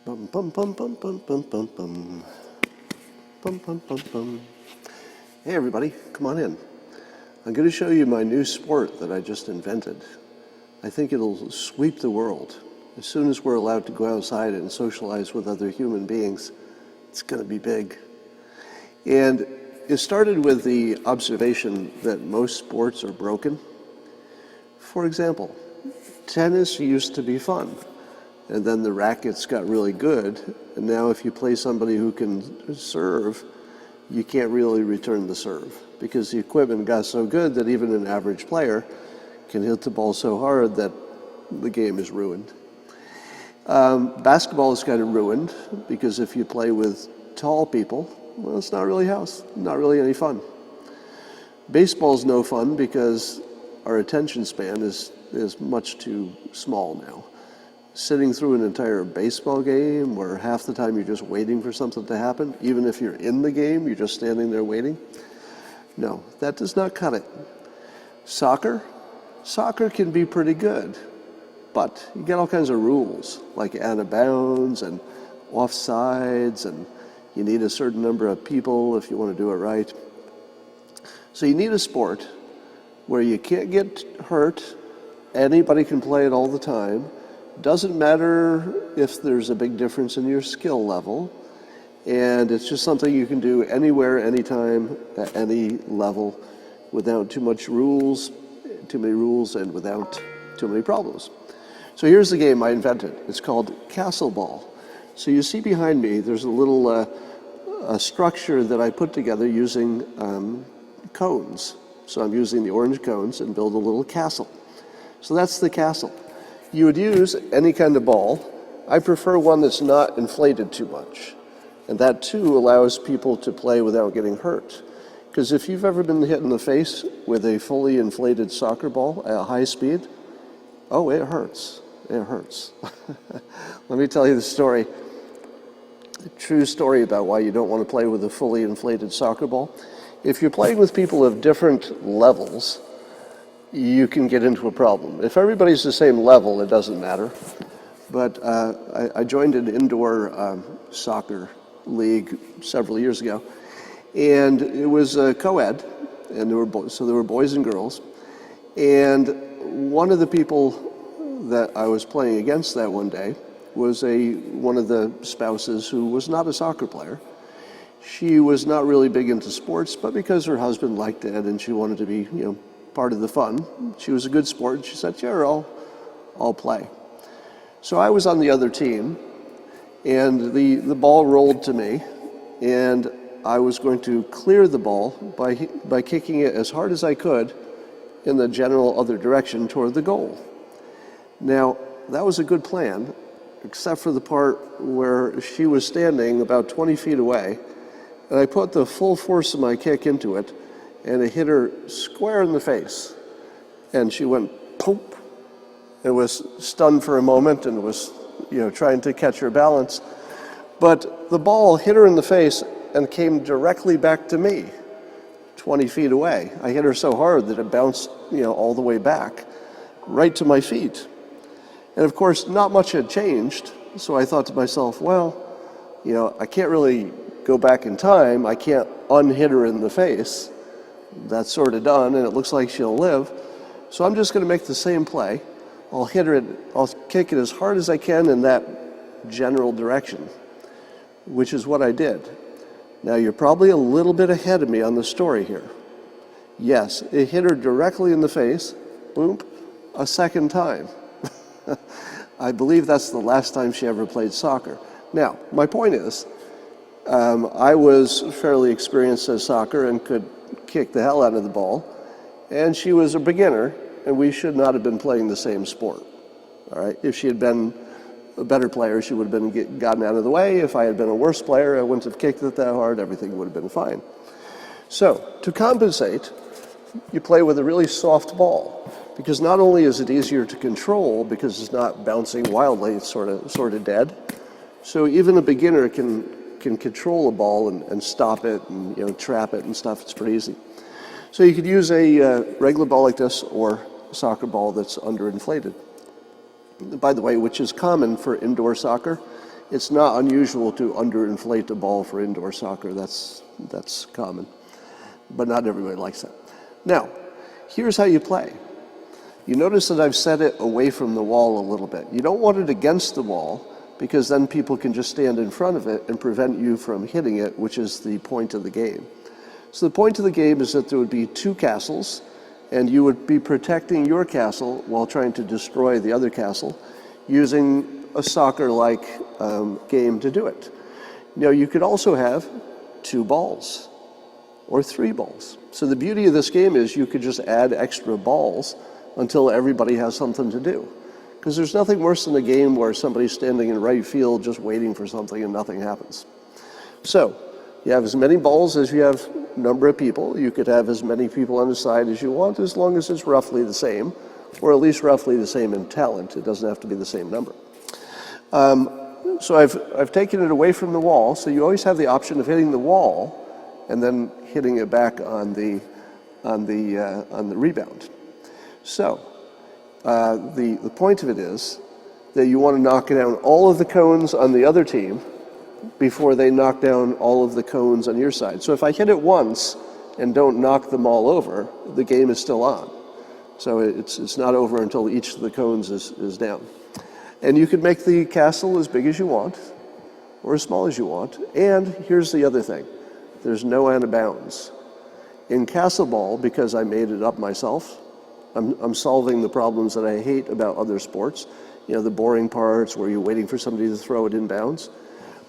Bum bum bum bum bum bum bum bum bum bum bum bum. Hey everybody, come on in. I'm going to show you my new sport that I just invented. I think it'll sweep the world. As soon as we're allowed to go outside and socialize with other human beings, it's going to be big. And it started with the observation that most sports are broken. For example, tennis used to be fun, and then the rackets got really good, and now if you play somebody who can serve, you can't really return the serve because the equipment got so good that even an average player can hit the ball so hard that the game is ruined. Basketball is kind of ruined because if you play with tall people, well, it's not really any fun. Baseball is no fun because our attention span is much too small now. Sitting through an entire baseball game where half the time you're just waiting for something to happen, even if you're in the game, you're just standing there waiting. No, that does not cut it. Soccer can be pretty good, but you get all kinds of rules, like out of bounds and offsides, and you need a certain number of people if you want to do it right. So you need a sport where you can't get hurt, anybody can play it all the time, doesn't matter if there's a big difference in your skill level, and it's just something you can do anywhere, anytime, at any level, without too many rules, and without too many problems. So here's the game I invented. It's called Castleball. So you see behind me, there's a little a structure that I put together using cones. So I'm using the orange cones and build a little castle. So that's the castle. You would use any kind of ball. I prefer one that's not inflated too much. And that too allows people to play without getting hurt. Because if you've ever been hit in the face with a fully inflated soccer ball at high speed, oh, it hurts. It hurts. Let me tell you the story. A true story about why you don't want to play with a fully inflated soccer ball. If you're playing with people of different levels, you can get into a problem. If everybody's the same level, it doesn't matter. But I joined an indoor soccer league several years ago, and it was co-ed, and there were boys and girls. And one of the people that I was playing against that one day was one of the spouses who was not a soccer player. She was not really big into sports, but because her husband liked it and she wanted to be, part of the fun, she was a good sport, and she said, "Sure, I'll play." So I was on the other team, and the ball rolled to me, and I was going to clear the ball by kicking it as hard as I could in the general other direction toward the goal. Now, that was a good plan, except for the part where she was standing about 20 feet away, and I put the full force of my kick into it, and it hit her square in the face. And she went, poop, and was stunned for a moment and was, trying to catch her balance. But the ball hit her in the face and came directly back to me, 20 feet away. I hit her so hard that it bounced, all the way back, right to my feet. And of course, not much had changed, so I thought to myself, well, I can't really go back in time. I can't unhit her in the face. That's sort of done, and it looks like she'll live. So I'm just going to make the same play. I'll kick it as hard as I can in that general direction, which is what I did. Now, you're probably a little bit ahead of me on the story here. Yes, it hit her directly in the face, boom, a second time. I believe that's the last time she ever played soccer. Now, my point is, I was fairly experienced at soccer and could kick the hell out of the ball, and she was a beginner, and we should not have been playing the same sport. All right, if she had been a better player, she would have been gotten out of the way. If I had been a worse player, I wouldn't have kicked it that hard. Everything would have been fine. So to compensate, you play with a really soft ball, because not only is it easier to control because it's not bouncing wildly, it's sort of dead. So even a beginner can control a ball and stop it and trap it and stuff. It's pretty easy. So you could use a regular ball like this or a soccer ball that's underinflated. By the way, which is common for indoor soccer. it's not unusual to underinflate a ball for indoor soccer. That's common, but not everybody likes that. Now, here's how you play. You notice that I've set it away from the wall a little bit. You don't want it against the wall, because then people can just stand in front of it and prevent you from hitting it, which is the point of the game. So the point of the game is that there would be two castles, and you would be protecting your castle while trying to destroy the other castle, using a soccer-like game to do it. Now, you could also have 2 balls or 3 balls. So the beauty of this game is you could just add extra balls until everybody has something to do. Because there's nothing worse than a game where somebody's standing in right field just waiting for something and nothing happens. So you have as many balls as you have number of people. You could have as many people on the side as you want, as long as it's roughly the same, or at least roughly the same in talent. It doesn't have to be the same number. So I've taken it away from the wall, so you always have the option of hitting the wall and then hitting it back on the rebound. So the point of it is that you want to knock down all of the cones on the other team before they knock down all of the cones on your side. So if I hit it once and don't knock them all over, the game is still on. So it's not over until each of the cones is down. And you can make the castle as big as you want or as small as you want. And here's the other thing. There's no out of bounds. In Castleball, because I made it up myself, I'm solving the problems that I hate about other sports. You know, the boring parts where you're waiting for somebody to throw it in bounds.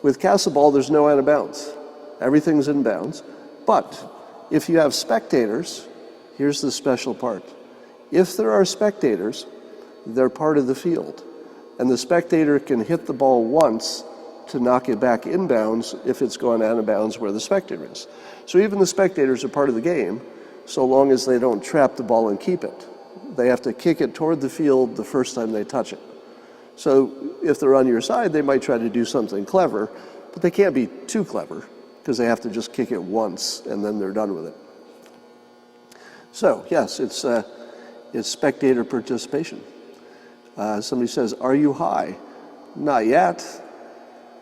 With Castleball, there's no out of bounds. Everything's in bounds. But if you have spectators, here's the special part. If there are spectators, they're part of the field. And the spectator can hit the ball once to knock it back inbounds if it's gone out of bounds where the spectator is. So even the spectators are part of the game, so long as they don't trap the ball and keep it. They have to kick it toward the field the first time they touch it. So if they're on your side, they might try to do something clever, but they can't be too clever because they have to just kick it once and then they're done with it. So yes, it's spectator participation. Somebody says, "Are you high?" Not yet,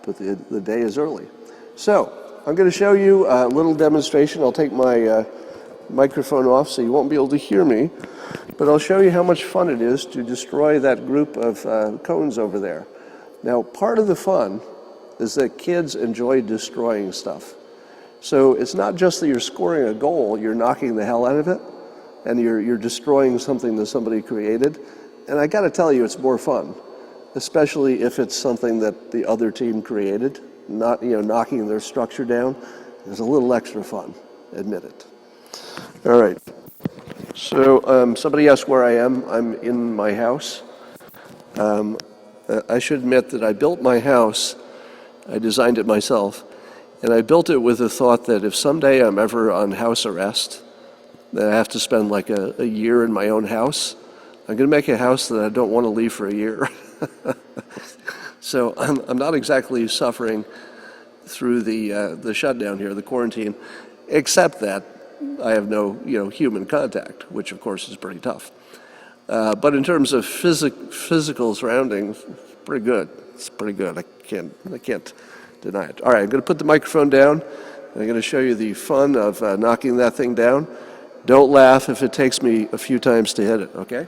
but the day is early. So I'm going to show you a little demonstration. I'll take my microphone off so you won't be able to hear me, but I'll show you how much fun it is to destroy that group of cones over there. Now, part of the fun is that kids enjoy destroying stuff. So it's not just that you're scoring a goal, you're knocking the hell out of it, and you're destroying something that somebody created. And I got to tell you, it's more fun, especially if it's something that the other team created. Not, knocking their structure down is a little extra fun, admit it. All right. So somebody asked where I am. I'm in my house. I should admit that I built my house. I designed it myself, and I built it with the thought that if someday I'm ever on house arrest, that I have to spend like a year in my own house, I'm going to make a house that I don't want to leave for a year. So I'm not exactly suffering through the shutdown here, the quarantine, except that I have no human contact, which of course is pretty tough. But in terms of physical surroundings, pretty good. It's pretty good. I can't deny it. All right, I'm going to put the microphone down. I'm going to show you the fun of knocking that thing down. Don't laugh if it takes me a few times to hit it, okay?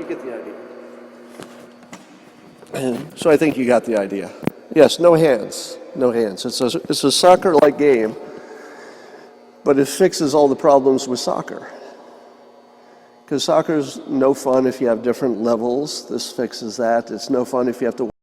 Get the idea. So I think you got the idea. Yes, no hands, no hands. It's a soccer-like game, but it fixes all the problems with soccer. Because soccer's no fun if you have different levels. This fixes that. It's no fun if you have to